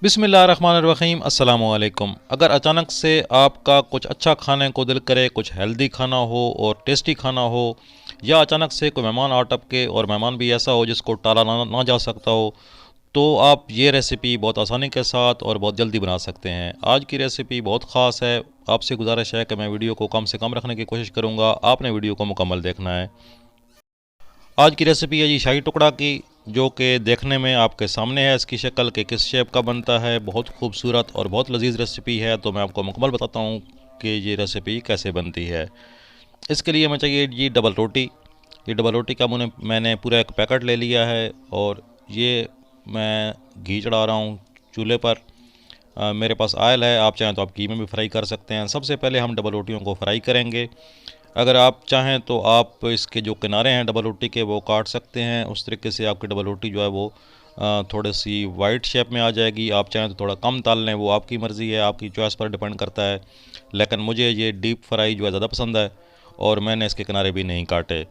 बिस्मिल्लाहिर्रहमानिर्रहीम अस्सलामुअलैकुम। अगर अचानक से आपका कुछ अच्छा खाने को दिल करे, कुछ हेल्दी खाना हो और टेस्टी खाना हो, या अचानक से कोई मेहमान आ टपके और मेहमान भी ऐसा हो जिसको टाला ना जा सकता हो, तो आप ये रेसिपी बहुत आसानी के साथ और बहुत जल्दी बना सकते हैं। आज की रेसिपी बहुत ख़ास है। आपसे गुजारिश है कि मैं वीडियो को कम से कम रखने की कोशिश करूँगा, आपने वीडियो को मुकम्मल देखना है। आज की रेसिपी है जी शाही टुकड़ा की, जो कि देखने में आपके सामने है। इसकी शक्ल के किस शेप का बनता है, बहुत खूबसूरत और बहुत लजीज रेसिपी है। तो मैं आपको मुकम्मल बताता हूँ कि ये रेसिपी कैसे बनती है। इसके लिए हमें चाहिए जी डबल रोटी। ये डबल रोटी का मैंने पूरा एक पैकेट ले लिया है और ये मैं घी चढ़ा रहा हूँ चूल्हे पर। मेरे पास ऑयल है, आप चाहें तो आप घी में भी फ्राई कर सकते हैं। सबसे पहले हम डबल रोटियों को फ्राई करेंगे। अगर आप चाहें तो आप इसके जो किनारे हैं डबल रोटी के वो काट सकते हैं। उस तरीके से आपकी डबल रोटी जो है वो थोड़ी सी वाइट शेप में आ जाएगी। आप चाहें तो थोड़ा कम तल लें, वो आपकी मर्ज़ी है, आपकी चॉइस पर डिपेंड करता है। लेकिन मुझे ये डीप फ्राई जो है ज़्यादा पसंद है और मैंने इसके किनारे भी नहीं काटे।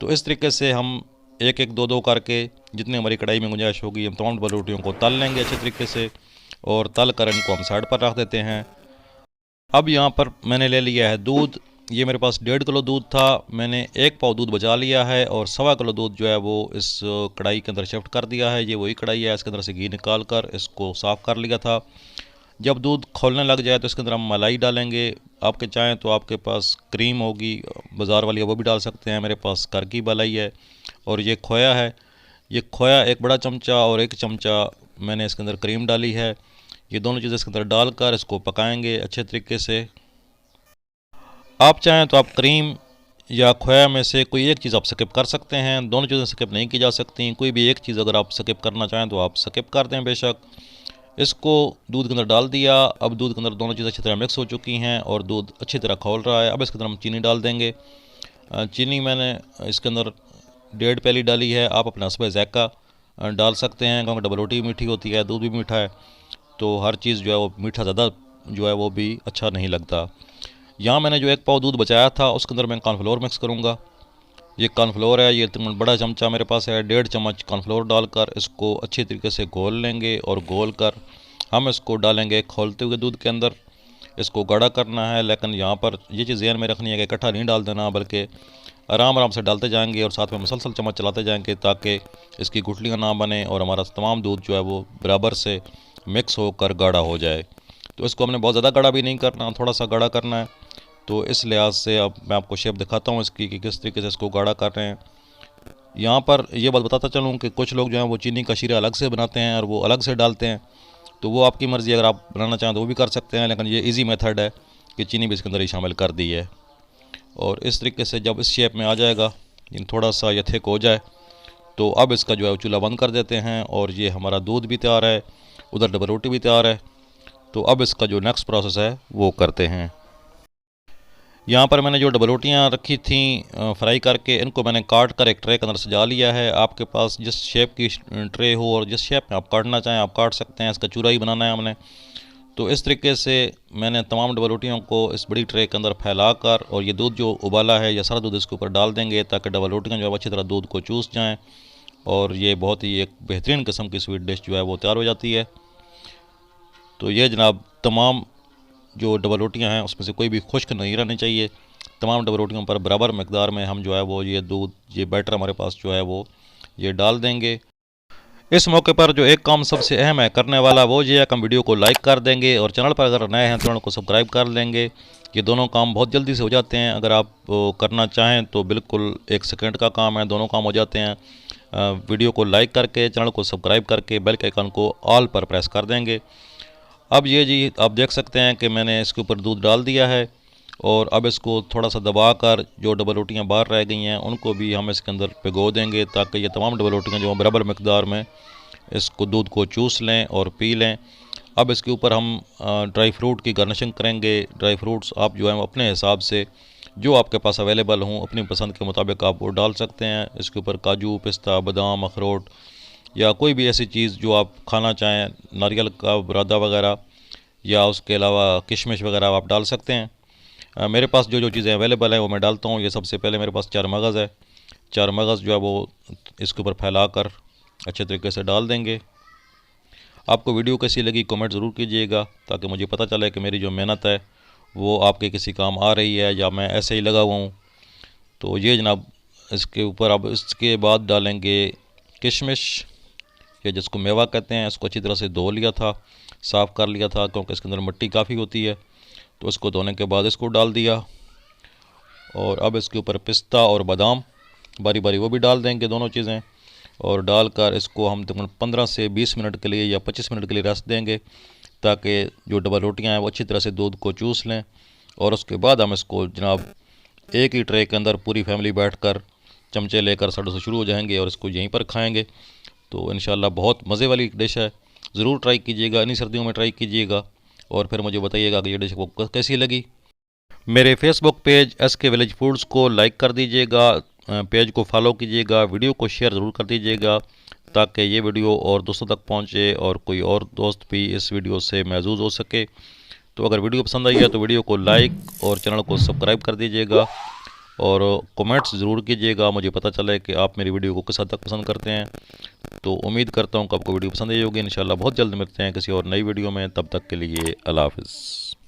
तो इस तरीके से हम एक एक दो दो करके जितनी हमारी कढ़ाई में गुंजाइश होगी हम तमाम डबल रोटियों को तल लेंगे अच्छे तरीके से, और तल कर इनको हम साइड पर रख देते हैं। अब यहाँ पर मैंने ले लिया है दूध। ये मेरे पास 1.5 किलो दूध था। मैंने 1 पाव दूध बचा लिया है और 1.25 किलो दूध जो है वो इस कढ़ाई के अंदर शिफ्ट कर दिया है। ये वही कढ़ाई है, इसके अंदर से घी निकाल कर इसको साफ़ कर लिया था। जब दूध खौलने लग जाए तो इसके अंदर हम मलाई डालेंगे। आपके चाहें तो आपके पास क्रीम होगी बाज़ार वाली, वो भी डाल सकते हैं। मेरे पास घर की मलाई है। और ये खोया है। ये खोया 1 बड़ा चमचा और 1 चमचा मैंने इसके अंदर क्रीम डाली है। ये दोनों चीज़ें इसके अंदर डालकर इसको पकाएंगे अच्छे तरीके से। आप चाहें तो आप क्रीम या खोया में से कोई एक चीज़ आप स्किप कर सकते हैं। दोनों चीज़ें स्किप नहीं की जा सकती। कोई भी एक चीज़ अगर आप स्किप करना चाहें तो आप स्किप कर दें बेशक। इसको दूध के अंदर डाल दिया। अब दूध के अंदर दोनों चीज़ें अच्छी तरह मिक्स हो चुकी हैं और दूध अच्छी तरह खौल रहा है। अब इसके अंदर हम चीनी डाल देंगे। चीनी मैंने इसके अंदर 1.5 प्याली डाली है। आप अपना हस्ब ज़ायक़ा डाल सकते हैं, क्योंकि डबल रोटी भी मीठी होती है, दूध भी मीठा है, तो हर चीज़ जो है वो मीठा ज़्यादा जो है वो भी अच्छा नहीं लगता। यहाँ मैंने जो 1 पाव दूध बचाया था उसके अंदर मैं कॉर्नफ्लोर मिक्स करूँगा। ये कॉर्नफ्लोर है, ये तकरीबन बड़ा चमचा मेरे पास है। 1.5 चम्मच कॉर्नफ्लोर डालकर इसको अच्छी तरीके से घोल लेंगे और घोल कर हम इसको डालेंगे खौलते हुए दूध के अंदर। इसको गाढ़ा करना है, लेकिन यहाँ पर ये चीज़ ध्यान में रखनी है कि इकट्ठा नहीं डाल देना, बल्कि आराम आराम से डालते जाएंगे और साथ में मुसलसल चम्मच चलाते जाएंगे ताकि इसकी गुठलियाँ ना बने और हमारा तमाम दूध जो है वो बराबर से मिक्स होकर गाढ़ा हो जाए। तो इसको हमने बहुत ज़्यादा गाढ़ा भी नहीं करना, थोड़ा सा गाढ़ा करना है। तो इस लिहाज से अब मैं आपको शेप दिखाता हूँ इसकी कि किस तरीके से इसको गाढ़ा कर रहे हैं। यहाँ पर ये बात बताता चलूँ कि कुछ लोग जो हैं वो चीनी का शीरा अलग से बनाते हैं और वो अलग से डालते हैं। तो वो आपकी मर्ज़ी, अगर आप बनाना चाहें तो वो भी कर सकते हैं, लेकिन ये इजी मेथड है कि चीनी भी इसके अंदर ही शामिल कर दी है। और इस तरीके से जब इस शेप में आ जाएगा, थोड़ा सा ये थिक हो जाए, तो अब इसका जो है चूल्हा बंद कर देते हैं। और ये हमारा दूध भी तैयार है, उधर डबल रोटी भी तैयार है। तो अब इसका जो नेक्स्ट प्रोसेस है वो करते हैं। यहाँ पर मैंने जो डबल रोटियाँ रखी थी फ्राई करके, इनको मैंने काट कर एक ट्रे के अंदर सजा लिया है। आपके पास जिस शेप की ट्रे हो और जिस शेप में आप काटना चाहें आप काट सकते हैं। इसका चूरा ही बनाना है हमने। तो इस तरीके से मैंने तमाम डबल रोटियों को इस बड़ी ट्रे के अंदर फैलाकर, और ये दूध जो उबाला है या सारा दूध इसके ऊपर डाल देंगे ताकि डबल रोटियाँ जो है अच्छी तरह दूध को चूस जाएँ, और ये बहुत ही एक बेहतरीन किस्म की स्वीट डिश जो है वो तैयार हो जाती है। तो ये जनाब तमाम जो डबल रोटियां हैं उसमें से कोई भी खुश्क नहीं रहनी चाहिए। तमाम डबल रोटियों पर बराबर मकदार में हम जो है वो ये दूध, ये बैटर हमारे पास जो है वो ये डाल देंगे। इस मौके पर जो एक काम सबसे अहम है करने वाला, वो ये है कि हम वीडियो को लाइक कर देंगे और चैनल पर अगर नए हैं तो चैनल को सब्सक्राइब कर लेंगे। ये दोनों काम बहुत जल्दी से हो जाते हैं। अगर आप करना चाहें तो बिल्कुल 1 सेकंड का काम है, दोनों काम हो जाते हैं। वीडियो को लाइक करके, चैनल को सब्सक्राइब करके, बेल के आइकन को ऑल पर प्रेस कर देंगे। अब ये जी आप देख सकते हैं कि मैंने इसके ऊपर दूध डाल दिया है, और अब इसको थोड़ा सा दबाकर जो डबल रोटियां बाहर रह गई हैं उनको भी हम इसके अंदर भिगो देंगे, ताकि ये तमाम डबल रोटियां जो बराबर मकदार में इसको दूध को चूस लें और पी लें। अब इसके ऊपर हम ड्राई फ्रूट की गार्निशिंग करेंगे। ड्राई फ्रूट्स आप जो है अपने हिसाब से जो आपके पास अवेलेबल हों अपनी पसंद के मुताबिक आप वो डाल सकते हैं। इसके ऊपर काजू, पिस्ता, बादाम, अखरोट या कोई भी ऐसी चीज़ जो आप खाना चाहें, नारियल का बुरादा वगैरह, या उसके अलावा किशमिश वगैरह आप डाल सकते हैं। मेरे पास जो जो चीज़ें अवेलेबल हैं वो मैं डालता हूँ। ये सबसे पहले मेरे पास 4 मगज़ है। 4 मगज़ जो है वो इसके ऊपर फैला कर अच्छे तरीके से डाल देंगे। आपको वीडियो कैसी लगी कमेंट ज़रूर कीजिएगा, ताकि मुझे पता चले कि मेरी जो मेहनत है वो आपके किसी काम आ रही है या मैं ऐसे ही लगा हुआ हूँ। तो ये जनाब, इसके ऊपर अब इसके बाद डालेंगे किशमिश, या जिसको मेवा कहते हैं। इसको अच्छी तरह से धो लिया था, साफ़ कर लिया था, क्योंकि इसके अंदर मिट्टी काफ़ी होती है। तो इसको धोने के बाद इसको डाल दिया, और अब इसके ऊपर पिस्ता और बादाम बारी बारी वो भी डाल देंगे, दोनों चीज़ें। और डालकर इसको हम तकरीबन 15 से 20 मिनट के लिए या 25 मिनट के लिए रेस्ट देंगे, ताकि जो डबल रोटियां हैं वो अच्छी तरह से दूध को चूस लें। और उसके बाद हम इसको जनाब एक ही ट्रे के अंदर पूरी फैमिली बैठकर चमचे लेकर साढ़े से शुरू हो जाएंगे और इसको यहीं पर खाएंगे। तो इंशाल्लाह बहुत मज़े वाली डिश है, ज़रूर ट्राई कीजिएगा, इन्हीं सर्दियों में ट्राई कीजिएगा और फिर मुझे बताइएगा कि ये डिश आपको कैसी लगी। मेरे Facebook page SK village foods को लाइक कर दीजिएगा, पेज को फॉलो कीजिएगा, वीडियो को शेयर ज़रूर कर दीजिएगा, ताकि ये वीडियो और दोस्तों तक पहुंचे और कोई और दोस्त भी इस वीडियो से महजूज़ हो सके। तो अगर वीडियो पसंद आई है तो वीडियो को लाइक और चैनल को सब्सक्राइब कर दीजिएगा और कमेंट्स ज़रूर कीजिएगा, मुझे पता चले कि आप मेरी वीडियो को किस हद तक पसंद करते हैं। तो उम्मीद करता हूँ कि आपको वीडियो पसंद आई होगी। इंशाल्लाह बहुत जल्द मिलते हैं किसी और नई वीडियो में, तब तक के लिए अल्लाह हाफ़िज़।